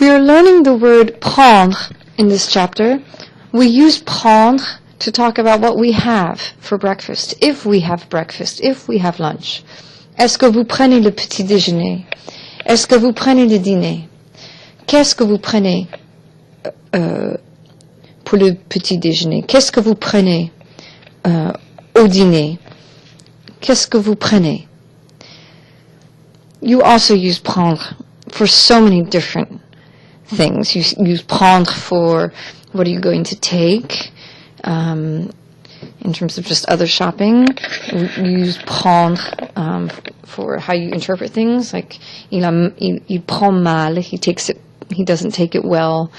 We are learning the word prendre in this chapter. We use prendre to talk about what we have for breakfast, if we have breakfast, if we have lunch. Est-ce que vous prenez le petit déjeuner? Est-ce que vous prenez le dîner? Qu'est-ce que vous prenez pour le petit déjeuner? Qu'est-ce que vous prenez au dîner? Qu'est-ce que vous prenez? You also use prendre for so many different things. You use prendre for what are you going to take, in terms of just other shopping. You use prendre for how you interpret things, like il prend mal, he doesn't take it well.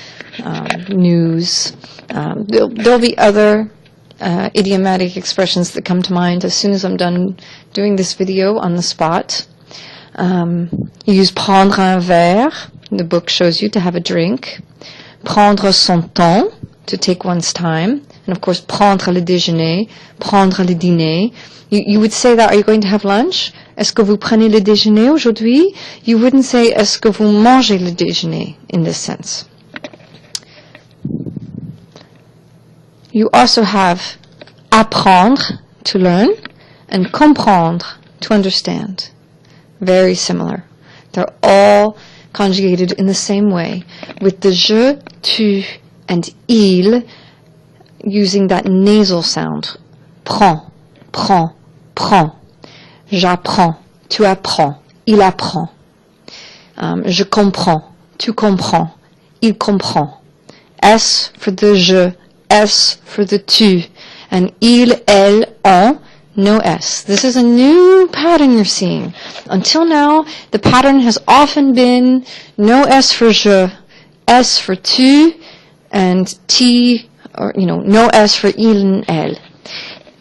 News. There'll be other idiomatic expressions that come to mind as soon as I'm done doing this video on the spot. You use prendre un verre. The book shows you to have a drink. Prendre son temps, to take one's time. And of course, prendre le déjeuner, prendre le dîner. You would say that, are you going to have lunch? Est-ce que vous prenez le déjeuner aujourd'hui? You wouldn't say, est-ce que vous mangez le déjeuner in this sense. You also have apprendre, to learn, and comprendre, to understand. Very similar. They're all conjugated in the same way, with the je, tu, and il using that nasal sound. Prends, prends, prends. J'apprends, tu apprends, il apprend. Je comprends, tu comprends, il comprend. S for the je, S for the tu, and il, elle, on, no S. This is a new pattern you're seeing. Until now, the pattern has often been no S for je, S for tu, and T, or, no S for il and elle.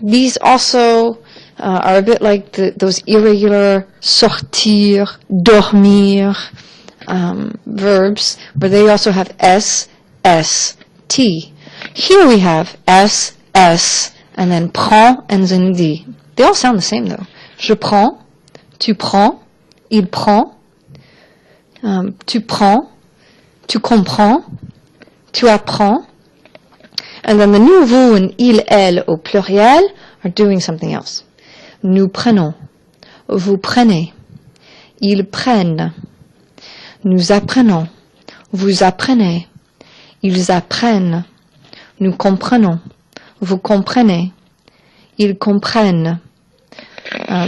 These also are a bit like those irregular sortir, dormir verbs, where they also have S, S, T. Here we have S, S, and then prends and then dit. They all sound the same though. Je prends, tu prends, il prend, tu prends, tu comprends, tu apprends. And then the nous, vous, and il, elle au pluriel are doing something else. Nous prenons, vous prenez, ils prennent, nous apprenons, vous apprenez, ils apprennent, nous comprenons, vous comprenez, ils comprennent.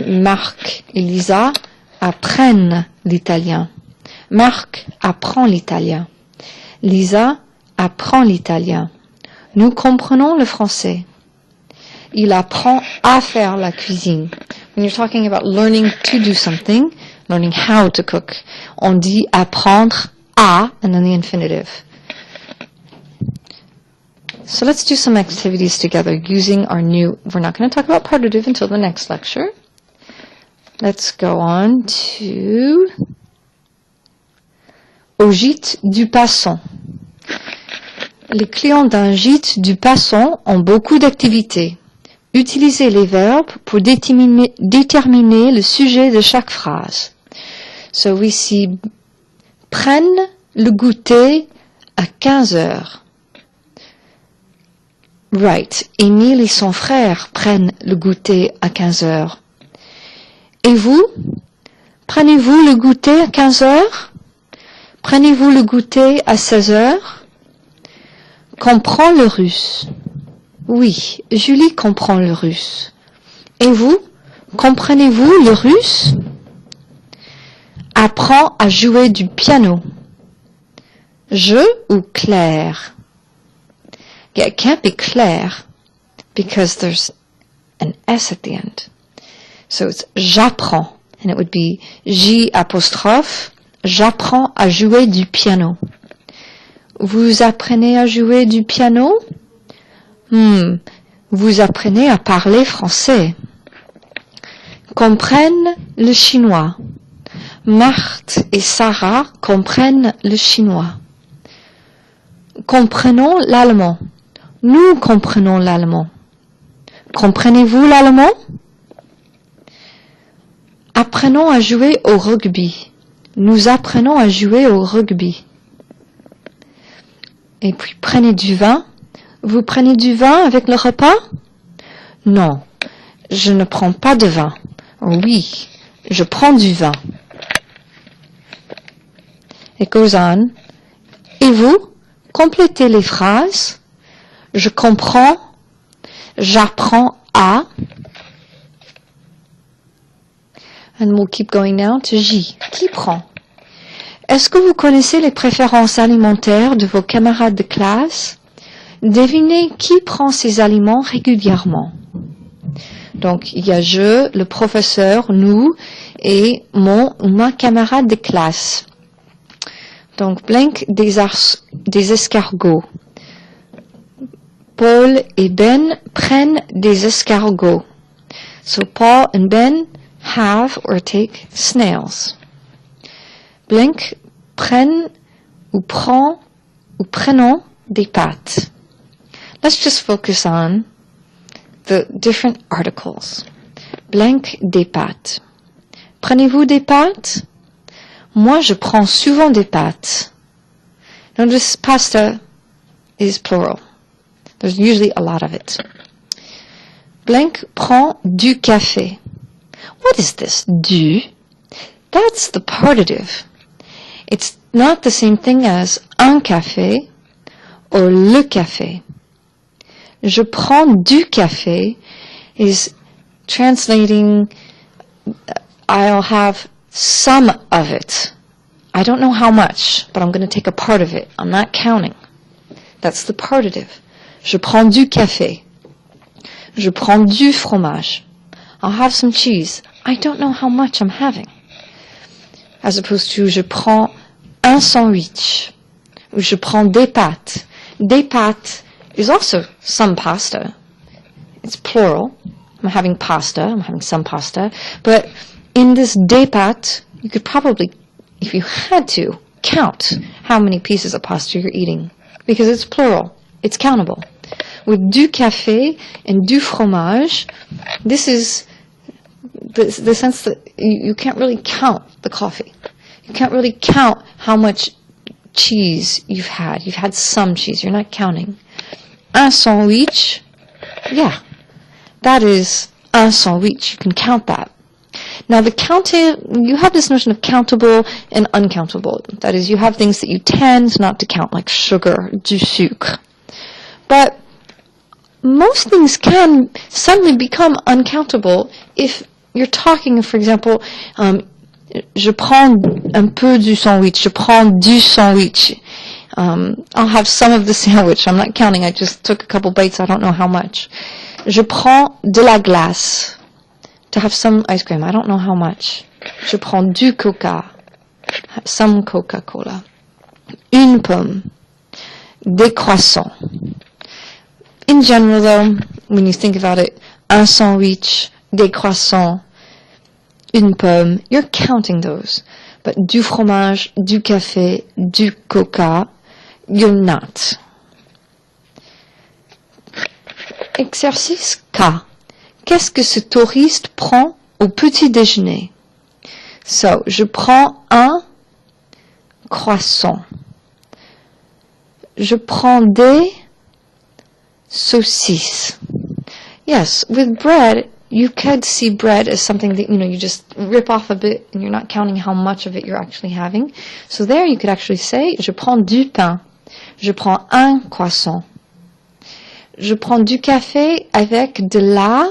Marc et Lisa apprennent l'italien. Marc apprend l'italien. Lisa apprend l'italien. Nous comprenons le français. Il apprend à faire la cuisine. When you're talking about learning to do something, learning how to cook, on dit apprendre à, and then the infinitive. So let's do some activities together using our new, we're not going to talk about partitive until the next lecture. Let's go on to au gîte du Passant. Les clients d'un gîte du Passant ont beaucoup d'activités. Utilisez les verbes pour déterminer le sujet de chaque phrase. So we see prennent le goûter à 15 heures. Right. Émile et son frère prennent le goûter à 15 heures. Et vous? Prenez-vous le goûter à 15 heures? Prenez-vous le goûter à 16 heures? Comprend le russe. Oui, Julie comprend le russe. Et vous? Comprenez-vous le russe? Apprend à jouer du piano. Je ou Claire? Yeah, it can't be Claire because there's an S at the end. So it's j'apprends, and it would be J apostrophe, j'apprends à jouer du piano. Vous apprenez à jouer du piano? Vous apprenez à parler français. Comprennent le chinois. Marthe et Sarah comprennent le chinois. Comprenons l'allemand. Nous comprenons l'allemand. Comprenez-vous l'allemand? Apprenons à jouer au rugby. Nous apprenons à jouer au rugby. Et puis prenez du vin. Vous prenez du vin avec le repas? Non, je ne prends pas de vin. Oui, je prends du vin. It goes on. Et vous, complétez les phrases. Je comprends, j'apprends à. And we'll keep going now to J. Qui prend? Est-ce que vous connaissez les préférences alimentaires de vos camarades de classe? Devinez qui prend ces aliments régulièrement. Donc, il y a je, le professeur, nous et mon ou ma camarade de classe. Donc, blank des escargots. Paul et Ben prennent des escargots. So, Paul and Ben have or take snails. Blank prennent ou prend ou prenons des pâtes. Let's just focus on the different articles. Blank des pâtes. Prenez-vous des pâtes? Moi, je prends souvent des pâtes. Notice pasta is plural. There's usually a lot of it. Blank prend du café. What is this? Du? That's the partitive. It's not the same thing as un café or le café. Je prends du café is translating, I'll have some of it. I don't know how much, but I'm going to take a part of it. I'm not counting. That's the partitive. Je prends du café. Je prends du fromage. I'll have some cheese. I don't know how much I'm having. As opposed to, je prends un sandwich. Ou je prends des pâtes. Des pâtes is also some pasta. It's plural. I'm having pasta. I'm having some pasta. But in this des pâtes, you could probably, if you had to, count how many pieces of pasta you're eating. Because it's plural. It's countable. With du café and du fromage, this is the sense that you can't really count the coffee. You can't really count how much cheese you've had. You've had some cheese. You're not counting. Un sandwich, yeah, that is un sandwich. You can count that. Now, the counting, you have this notion of countable and uncountable. That is, you have things that you tend not to count, like sugar, du sucre. But most things can suddenly become uncountable if you're talking, for example, je prends un peu du sandwich, je prends du sandwich. I'll have some of the sandwich. I'm not counting. I just took a couple bites. I don't know how much. Je prends de la glace. To have some ice cream. I don't know how much. Je prends du coca. Some Coca-Cola. Une pomme. Des croissants. In general, though, when you think about it, un sandwich, des croissants, une pomme, you're counting those. But du fromage, du café, du coca, you're not. Exercice K. Qu'est-ce que ce touriste prend au petit déjeuner? So, je prends un croissant. Je prends des saucisses. Yes, with bread, you could see bread as something that, you just rip off a bit and you're not counting how much of it you're actually having. So there you could actually say, je prends du pain. Je prends un croissant. Je prends du café avec de la,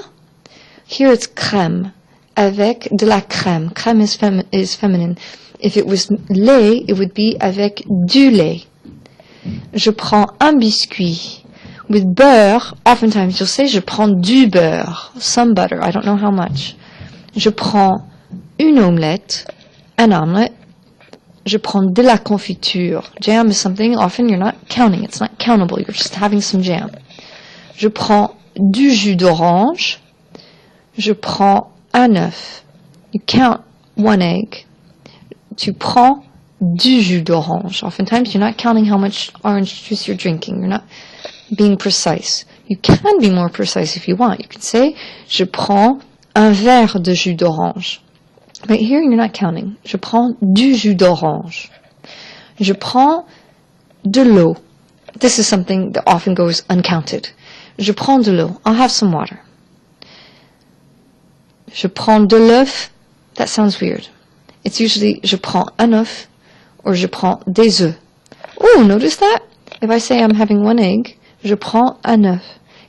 here it's crème, avec de la crème. Crème is feminine. If it was lait, it would be avec du lait. Je prends un biscuit. With beurre, oftentimes you'll say, je prends du beurre, some butter, I don't know how much. Je prends une omelette, an omelette. Je prends de la confiture. Jam is something, often you're not counting, it's not countable, you're just having some jam. Je prends du jus d'orange. Je prends un œuf. You count one egg. Tu prends du jus d'orange. Oftentimes you're not counting how much orange juice you're drinking, you're not being precise. You can be more precise if you want. You can say, je prends un verre de jus d'orange. But here you're not counting. Je prends du jus d'orange. Je prends de l'eau. this is something that often goes uncounted. Je prends de l'eau. I'll have some water. Je prends de l'œuf. That sounds weird. It's usually je prends un œuf or je prends des œufs. Oh, notice that? If I say I'm having one egg, je prends un œuf.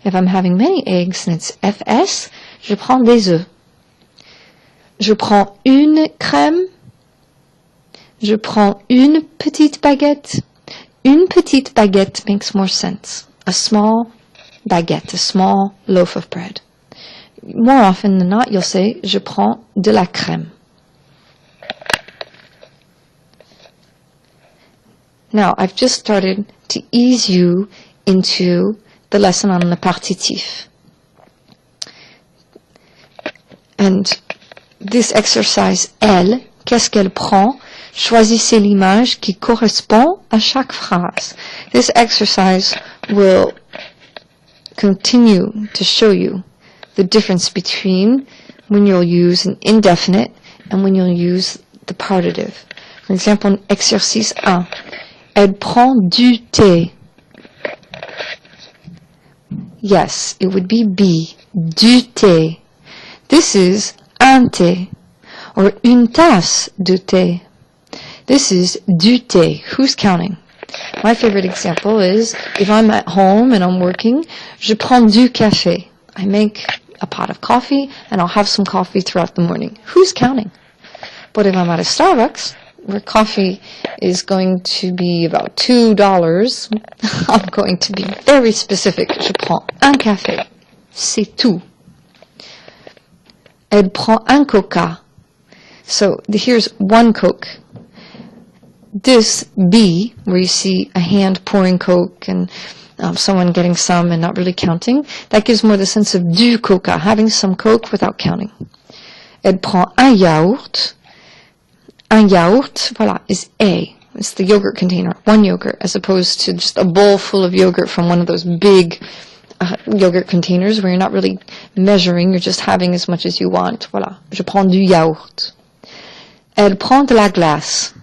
If I'm having many eggs and it's FS, je prends des œufs. Je prends une crème. Je prends une petite baguette. Une petite baguette makes more sense. A small baguette, a small loaf of bread. More often than not, you'll say, je prends de la crème. Now, I've just started to ease you into the lesson on the partitif. And this exercise, elle, qu'est-ce qu'elle prend? Choisissez l'image qui correspond à chaque phrase. This exercise will continue to show you the difference between when you'll use an indefinite and when you'll use the partitive. For example, exercice 1. Elle prend du thé. Yes, it would be B. Du thé. This is un thé. Or une tasse de thé. This is du thé. Who's counting? My favorite example is if I'm at home and I'm working, je prends du café. I make a pot of coffee and I'll have some coffee throughout the morning. Who's counting? But if I'm at a Starbucks, where coffee is going to be about $2, I'm going to be very specific. Je prends un café. C'est tout. Elle prend un coca. So here's one Coke. This B, where you see a hand pouring Coke and someone getting some and not really counting, that gives more the sense of du coca, having some Coke without counting. Elle prend un yaourt. Un yaourt, voilà, is A. It's the yogurt container, one yogurt, as opposed to just a bowl full of yogurt from one of those big yogurt containers where you're not really measuring, you're just having as much as you want. Voilà, je prends du yaourt. Elle prend de la glace.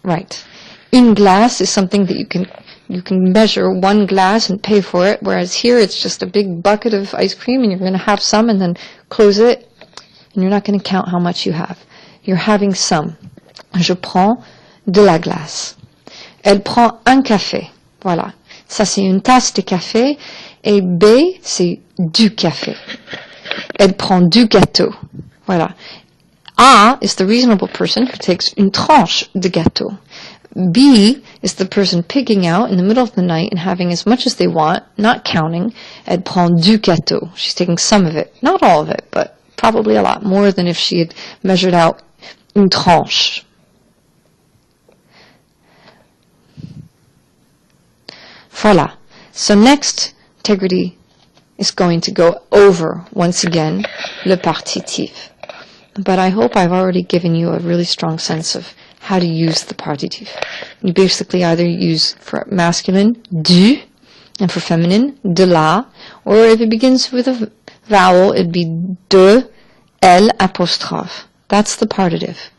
Right. Une glace is something that you can measure one glass and pay for it, whereas here it's just a big bucket of ice cream and you're going to have some and then close it and you're not going to count how much you have. You're having some. Je prends de la glace. Elle prend un café. Voilà. Ça, c'est une tasse de café. Et B, c'est du café. Elle prend du gâteau. Voilà. A is the reasonable person who takes une tranche de gâteau. B is the person picking out in the middle of the night and having as much as they want, not counting. Elle prend du gâteau. She's taking some of it. Not all of it, but probably a lot more than if she had measured out une tranche. Voilà. So next, Integrity is going to go over, once again, le partitif. But I hope I've already given you a really strong sense of how to use the partitif. You basically either use for masculine, du, and for feminine, de la, or if it begins with a vowel, it'd be de, elle, apostrophe. That's the partitive.